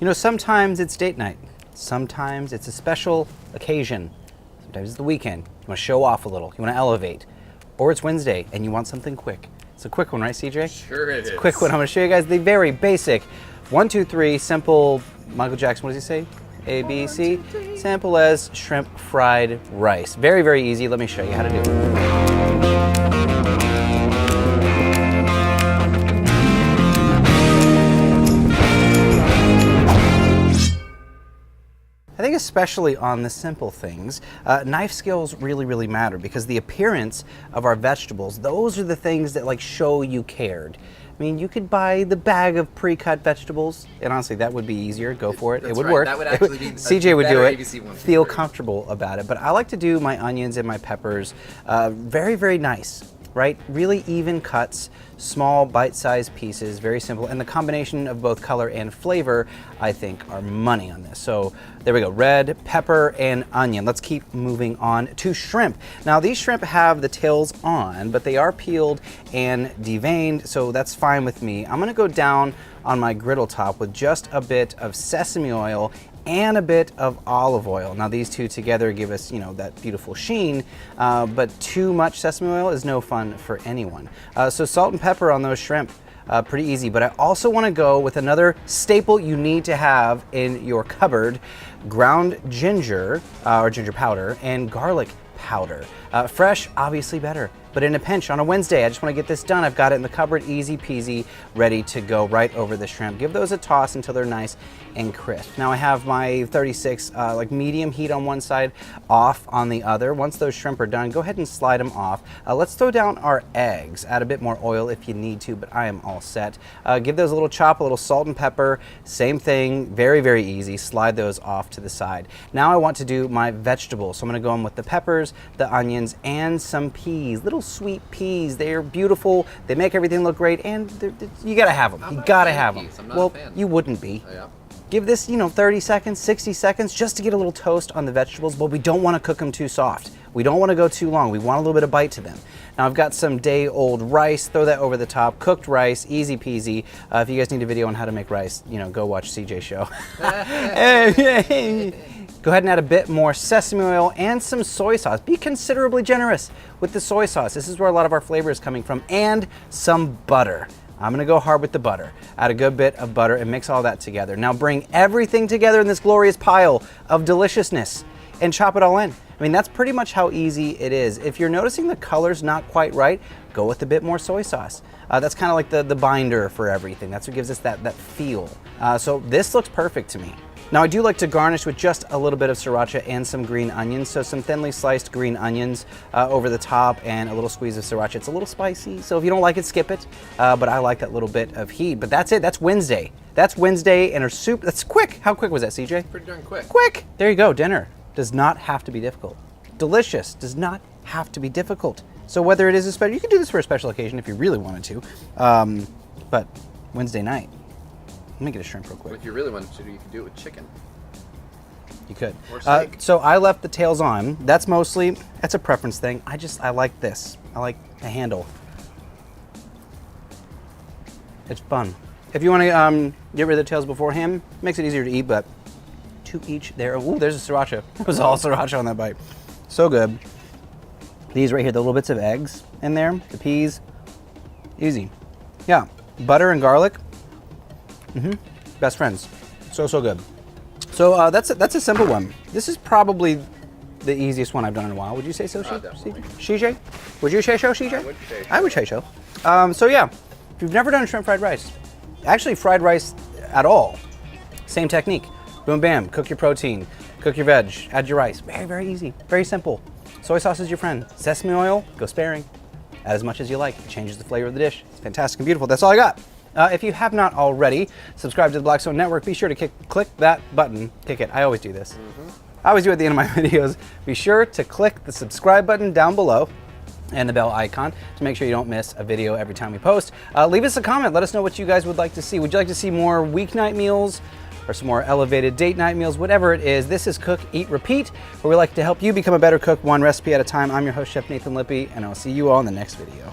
You know, sometimes it's date night. Sometimes it's a special occasion. Sometimes it's the weekend. You want to show off a little. You want to elevate. Or it's Wednesday and you want something quick. It's a quick one, right, CJ? Sure it is. It's a quick one. I'm going to show you guys the very basic 1, 2, 3 simple, Michael Jackson, what does he say? A, B, C. Simple as shrimp fried rice. Very, very easy. Let me show you how to do it. I think especially on the simple things, knife skills really, really matter because the appearance of our vegetables, those are the things that like show you cared. I mean, you could buy the bag of pre-cut vegetables, and honestly, that would be easier. Go for it. It would work. That would actually be CJ would do it. ABC one, feel comfortable about it. But I like to do my onions and my peppers very, very nice. Right? Really even cuts, small bite-sized pieces, very simple. And the combination of both color and flavor, I think, are money on this. So there we go, red, pepper, and onion. Let's keep moving on to shrimp. Now these shrimp have the tails on, but they are peeled and deveined, so that's fine with me. I'm gonna go down on my griddle top with just a bit of sesame oil and a bit of olive oil. Now these two together give us, you know, that beautiful sheen, but too much sesame oil is no fun for anyone. So salt and pepper on those shrimp, pretty easy, but I also wanna go with another staple you need to have in your cupboard, ground ginger, or ginger powder, and garlic powder. Fresh, obviously better, but in a pinch on a Wednesday, I just want to get this done. I've got it in the cupboard, easy peasy, ready to go right over the shrimp. Give those a toss until they're nice and crisp. Now I have my 36 like medium heat on one side, off on the other. Once those shrimp are done, go ahead and slide them off. Let's throw down our eggs. Add a bit more oil if you need to, but I am all set. Give those a little chop, a little salt and pepper. Same thing, very, very easy. Slide those off to the side. Now I want to do my vegetables. So I'm gonna go in with the peppers, the onions, and some peas, little sweet peas. They're beautiful. They make everything look great, and you gotta have them. You gotta have them. Well, you wouldn't be. Oh, yeah. Give this, you know, 30 seconds, 60 seconds, just to get a little toast on the vegetables, but we don't want to cook them too soft. We don't want to go too long. We want a little bit of bite to them. Now I've got some day-old rice. Throw that over the top. Cooked rice, easy peasy. If you guys need a video on how to make rice, you know, go watch CJ's show. Go ahead and add a bit more sesame oil and some soy sauce. Be considerably generous with the soy sauce. This is where a lot of our flavor is coming from, and some butter. I'm gonna go hard with the butter. Add a good bit of butter and mix all that together. Now bring everything together in this glorious pile of deliciousness and chop it all in. I mean, that's pretty much how easy it is. If you're noticing the color's not quite right, go with a bit more soy sauce. That's kind of like the binder for everything. That's what gives us that feel. So this looks perfect to me. Now I do like to garnish with just a little bit of sriracha and some green onions. So some thinly sliced green onions over the top and a little squeeze of sriracha. It's a little spicy, so if you don't like it, skip it. But I like that little bit of heat. But that's it, that's Wednesday. That's Wednesday and our soup, that's quick. How quick was that, CJ? Pretty darn quick. Quick, there you go, dinner. Does not have to be difficult. Delicious, does not have to be difficult. So whether it is a special, you can do this for a special occasion if you really wanted to. But Wednesday night, let me get a shrimp real quick. If you really wanted to, you could do it with chicken. You could. Or steak. So I left the tails on. That's a preference thing. I like this. I like the handle. It's fun. If you want to get rid of the tails beforehand, makes it easier to eat, but to each their. Ooh, there's a sriracha. It was all sriracha on that bite. So good. These right here, the little bits of eggs in there, the peas, easy. Yeah, butter and garlic. Best friends. So good. So that's a simple one. This is probably the easiest one I've done in a while. Would you say so, CJ? Would you say so, CJ? I would say so. So yeah, if you've never done shrimp fried rice, actually fried rice at all, same technique. Boom, bam, cook your protein, cook your veg, add your rice. Very, very easy, very simple. Soy sauce is your friend. Sesame oil, go sparing. Add as much as you like. It changes the flavor of the dish. It's fantastic and beautiful. That's all I got. If you have not already, subscribe to the Blackstone Network. Be sure to click that button. Kick it. I always do this. I always do it at the end of my videos. Be sure to click the subscribe button down below and the bell icon to make sure you don't miss a video every time we post. Leave us a comment. Let us know what you guys would like to see. Would you like to see more weeknight meals or some more elevated date night meals? Whatever it is, this is Cook, Eat, Repeat, where we like to help you become a better cook one recipe at a time. I'm your host, Chef Nathan Lippy, and I'll see you all in the next video.